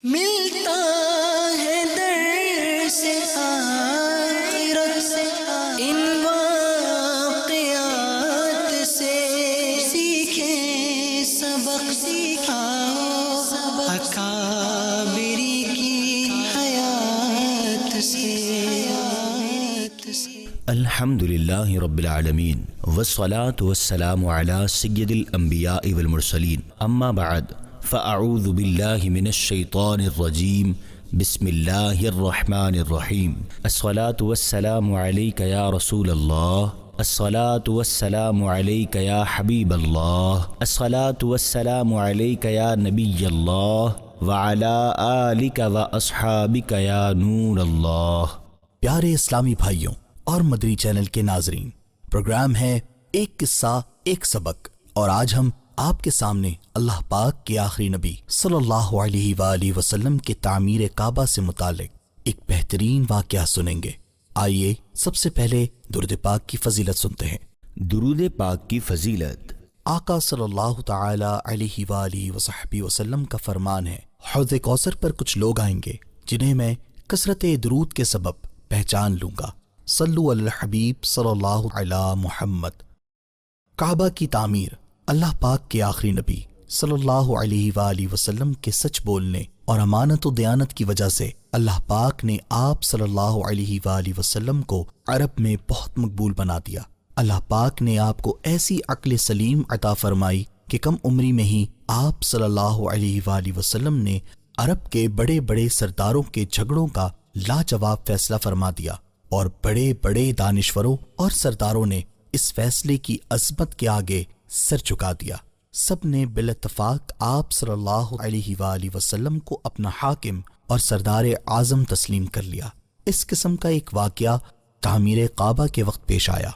ملتا ہے در سے آخرت سے ان واقعات سے، سیکھیں سبق سکھاؤ اکابری کی حیات سے۔ الحمد للہ رب العالمین والصلاة والسلام علی سید الانبیاء والمرسلین، اما بعد فاعوذ باللہ من الشیطان الرجیم، بسم اللہ الرحمن الرحیم۔ الصلاة والسلام علیک یا رسول اللہ، الصلاة والسلام علیک یا حبیب اللہ، الصلاة والسلام علیک یا نبی اللہ، وعلی آلک واصحابک یا نور اللہ۔ پیارے اسلامی بھائیوں اور مدری چینل کے ناظرین، پروگرام ہے ایک قصہ ایک سبق، اور آج ہم آپ کے سامنے اللہ پاک کے آخری نبی صلی اللہ علیہ وآلہ وسلم کے تعمیر کعبہ سے متعلق ایک بہترین واقعہ سنیں گے۔ آئیے سب سے پہلے درود پاک کی فضیلت سنتے ہیں۔ درود پاک کی فضیلت۔ آقا صلی اللہ تعالی علیہ وآلہ وصحبہ وسلم کا فرمان ہے، حوض کوثر پر کچھ لوگ آئیں گے جنہیں میں کثرت درود کے سبب پہچان لوں گا۔ صلو علی الحبیب صلی اللہ علی محمد۔ کعبہ کی تعمیر اللہ پاک کے آخری نبی صلی اللہ علیہ وآلہ وسلم کے سچ بولنے اور امانت و دیانت کی وجہ سے اللہ پاک نے آپ صلی اللہ علیہ وآلہ وسلم کو عرب میں بہت مقبول بنا دیا۔ اللہ پاک نے آپ کو ایسی عقل سلیم عطا فرمائی کہ کم عمری میں ہی آپ صلی اللہ علیہ وآلہ وسلم نے عرب کے بڑے بڑے سرداروں کے جھگڑوں کا لاجواب فیصلہ فرما دیا، اور بڑے بڑے دانشوروں اور سرداروں نے اس فیصلے کی عظمت کے آگے سر جھکا دیا۔ سب نے بالاتفاق آپ صلی اللہ علیہ وآلہ وسلم کو اپنا حاکم اور سردار اعظم تسلیم کر لیا۔ اس قسم کا ایک واقعہ تعمیر کعبہ کے وقت پیش آیا۔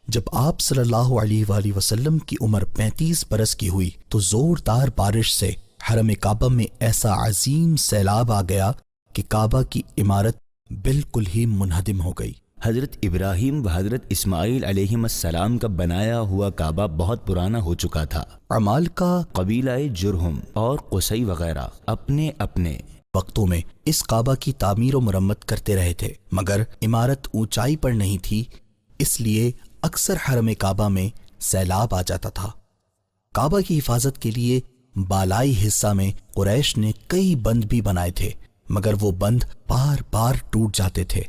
جب آپ صلی اللہ علیہ وآلہ وسلم کی عمر 35 برس کی ہوئی تو زوردار بارش سے حرم کعبہ میں ایسا عظیم سیلاب آ گیا کہ کعبہ کی عمارت بالکل ہی منہدم ہو گئی۔ حضرت ابراہیم و حضرت اسماعیل علیہ السلام کا بنایا ہوا کعبہ بہت پرانا ہو چکا تھا۔ اعمال کا قبیلہ جرہم اور قصی وغیرہ اپنے اپنے وقتوں میں اس کعبہ کی تعمیر و مرمت کرتے رہے تھے، مگر عمارت اونچائی پر نہیں تھی، اس لیے اکثر حرم کعبہ میں سیلاب آ جاتا تھا۔ کعبہ کی حفاظت کے لیے بالائی حصہ میں قریش نے کئی بند بھی بنائے تھے، مگر وہ بند بار بار ٹوٹ جاتے تھے۔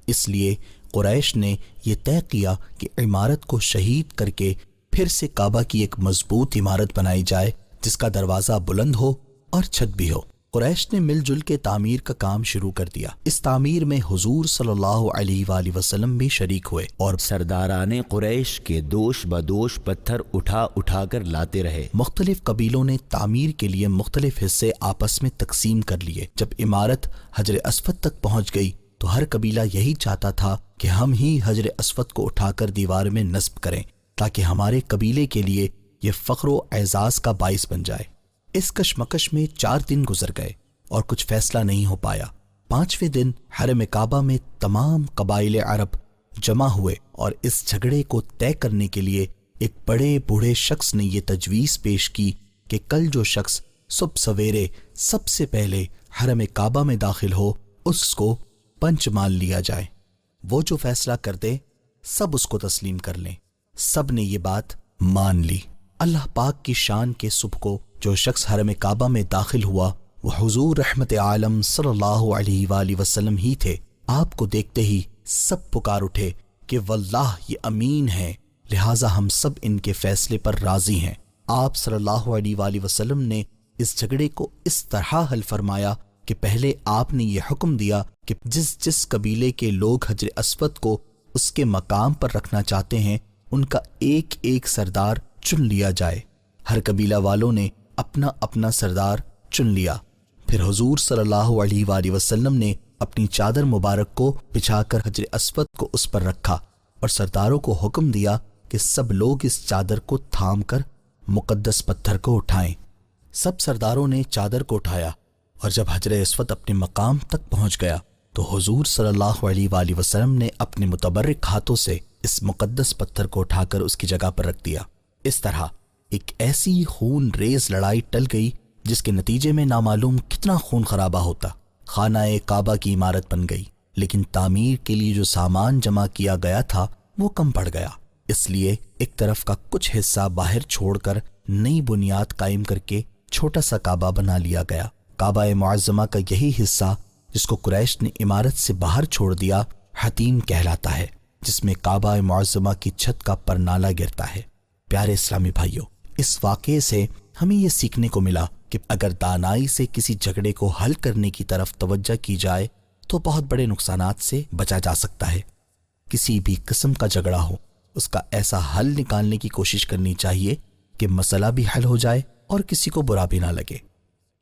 اس لیے قریش نے یہ طے کیا کہ عمارت کو شہید کر کے پھر سے کعبہ کی ایک مضبوط عمارت بنائی جائے جس کا دروازہ بلند ہو اور چھت بھی ہو۔ قریش نے مل جل کے تعمیر کا کام شروع کر دیا۔ اس تعمیر میں حضور صلی اللہ علیہ وآلہ وسلم بھی شریک ہوئے، اور سرداران قریش کے دوش بدوش پتھر اٹھا اٹھا کر لاتے رہے۔ مختلف قبیلوں نے تعمیر کے لیے مختلف حصے آپس میں تقسیم کر لیے۔ جب عمارت حجر اسود تک پہنچ گئی تو ہر قبیلہ یہی چاہتا تھا کہ ہم ہی حجر اسود کو اٹھا کر دیوار میں نصب کریں تاکہ ہمارے قبیلے کے لیے یہ فخر و اعزاز کا باعث بن جائے۔ اس کشمکش میں 4 دن گزر گئے اور کچھ فیصلہ نہیں ہو پایا۔ 5ویں دن حرم کعبہ میں تمام قبائل عرب جمع ہوئے اور اس جھگڑے کو طے کرنے کے لیے ایک بڑے بوڑھے شخص نے یہ تجویز پیش کی کہ کل جو شخص صبح سویرے سب سے پہلے حرم کعبہ میں داخل ہو اس کو پنچ مان لیا جائے۔ وہ جو فیصلہ کر دے سب اس کو تسلیم کر لیں۔ سب نے یہ بات مان لی۔ اللہ پاک کی شان کے صبح کو جو شخص حرم کعبہ میں داخل ہوا وہ حضور رحمت عالم صلی اللہ علیہ وآلہ وسلم ہی تھے۔ آپ کو دیکھتے ہی سب پکار اٹھے کہ واللہ یہ امین ہے، لہٰذا ہم سب ان کے فیصلے پر راضی ہیں۔ آپ صلی اللہ علیہ وآلہ وسلم نے اس جھگڑے کو اس طرح حل فرمایا کہ پہلے آپ نے یہ حکم دیا کہ جس قبیلے کے لوگ حجر اسود کو اس کے مقام پر رکھنا چاہتے ہیں ان کا ایک ایک سردار چن لیا جائے۔ ہر قبیلہ والوں نے اپنا اپنا سردار چن لیا۔ پھر حضور صلی اللہ علیہ وآلہ وسلم نے اپنی چادر مبارک کو بچھا کر حجر اسود کو اس پر رکھا اور سرداروں کو حکم دیا کہ سب لوگ اس چادر کو تھام کر مقدس پتھر کو اٹھائیں۔ سب سرداروں نے چادر کو اٹھایا، اور جب حجر اسود اپنے مقام تک پہنچ گیا تو حضور صلی اللہ علیہ وآلہ وسلم نے اپنے متبرک ہاتھوں سے اس مقدس پتھر کو اٹھا کر اس کی جگہ پر رکھ دیا۔ اس طرح ایک ایسی خون ریز لڑائی ٹل گئی جس کے نتیجے میں نامعلوم کتنا خون خرابہ ہوتا۔ خانہ کعبہ کی عمارت بن گئی، لیکن تعمیر کے لیے جو سامان جمع کیا گیا تھا وہ کم پڑ گیا، اس لیے ایک طرف کا کچھ حصہ باہر چھوڑ کر نئی بنیاد قائم کر کے چھوٹا سا کعبہ بنا لیا گیا۔ کعبہ معظمہ کا یہی حصہ جس کو قریش نے عمارت سے باہر چھوڑ دیا حتیم کہلاتا ہے، جس میں کعبہ معظمہ کی چھت کا پرنالہ گرتا ہے۔ پیارے اسلامی بھائیوں، اس واقعے سے ہمیں یہ سیکھنے کو ملا کہ اگر دانائی سے کسی جھگڑے کو حل کرنے کی طرف توجہ کی جائے تو بہت بڑے نقصانات سے بچا جا سکتا ہے۔ کسی بھی قسم کا جھگڑا ہو، اس کا ایسا حل نکالنے کی کوشش کرنی چاہیے کہ مسئلہ بھی حل ہو جائے اور کسی کو برا بھی نہ لگے۔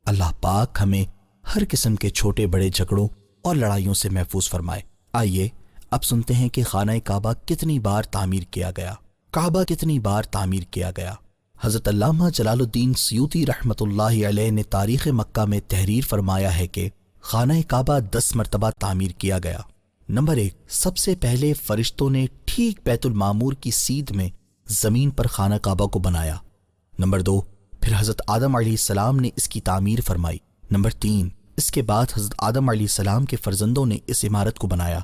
اللہ پاک ہمیں ہر قسم کے چھوٹے بڑے جھگڑوں اور لڑائیوں سے محفوظ فرمائے۔ آئیے اب سنتے ہیں کہ خانہ کعبہ کتنی بار تعمیر کیا گیا۔ کعبہ کتنی بار تعمیر کیا گیا؟ حضرت علامہ جلال الدین سیوطی رحمۃ اللہ علیہ نے تاریخ مکہ میں تحریر فرمایا ہے کہ خانہ کعبہ 10 مرتبہ تعمیر کیا گیا۔ نمبر 1، سب سے پہلے فرشتوں نے ٹھیک بیت المعمور کی سیدھ میں زمین پر خانہ کعبہ کو بنایا۔ نمبر 2، پھر حضرت آدم علیہ السلام نے اس کی تعمیر فرمائی۔ نمبر 3، اس کے بعد حضرت آدم علیہ السلام کے فرزندوں نے اس عمارت کو بنایا۔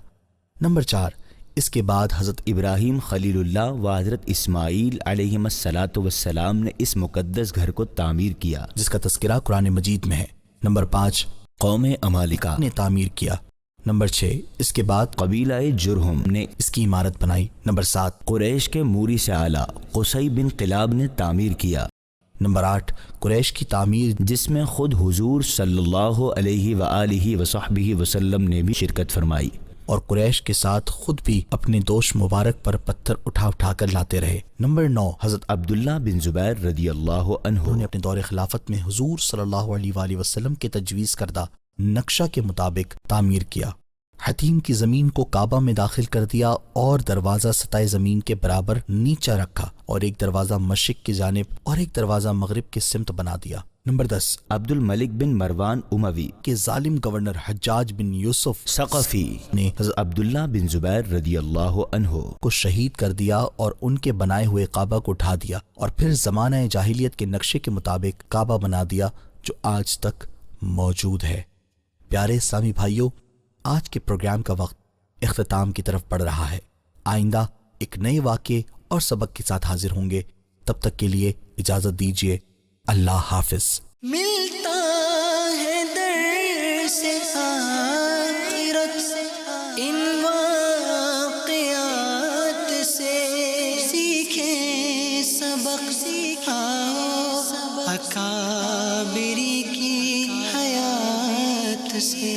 نمبر 4، اس کے بعد حضرت ابراہیم خلیل اللہ و حضرت اسماعیل علیہم الصلاۃ والسلام نے اس مقدس گھر کو تعمیر کیا، جس کا تذکرہ قرآن مجید میں ہے۔ نمبر 5، قوم عمالقہ نے تعمیر کیا۔ نمبر 6، اس کے بعد قبیلہ جرہم نے اس کی عمارت بنائی۔ نمبر 7، قریش کے موری سے اعلیٰ قصی بن قلاب نے تعمیر کیا۔ نمبر 8، قریش کی تعمیر جس میں خود حضور صلی اللہ علیہ وآلہ وصحبہ وسلم نے بھی شرکت فرمائی، اور قریش کے ساتھ خود بھی اپنے دوش مبارک پر پتھر اٹھا کر لاتے رہے۔ نمبر 9، حضرت عبداللہ بن زبیر رضی اللہ عنہ انہوں نے اپنے دور خلافت میں حضور صلی اللہ علیہ وآلہ وسلم کے تجویز کردہ نقشہ کے مطابق تعمیر کیا۔ حتیم کی زمین کو کعبہ میں داخل کر دیا اور دروازہ سطح زمین کے برابر نیچا رکھا، اور ایک دروازہ مشرق کی جانب اور ایک دروازہ مغرب کی سمت بنا دیا۔ نمبر 10، عبد الملک بن مروان اموی کہ ظالم گورنر حجاج بن یوسف ثقفی نے حضرت عبداللہ بن زبیر رضی اللہ عنہ کو شہید کر دیا اور ان کے بنائے ہوئے کعبہ کو اٹھا دیا، اور پھر زمانہ جاہلیت کے نقشے کے مطابق کعبہ بنا دیا جو آج تک موجود ہے۔ پیارے اسلامی بھائیوں، آج کے پروگرام کا وقت اختتام کی طرف بڑھ رہا ہے۔ آئندہ ایک نئے واقعے اور سبق کے ساتھ حاضر ہوں گے، تب تک کے لیے اجازت دیجیے۔ اللہ حافظ۔ ملتا ہے در سے آخرت ان واقعات سے، سیکھیں سبق سکھاؤ اکابری کی حیات سے۔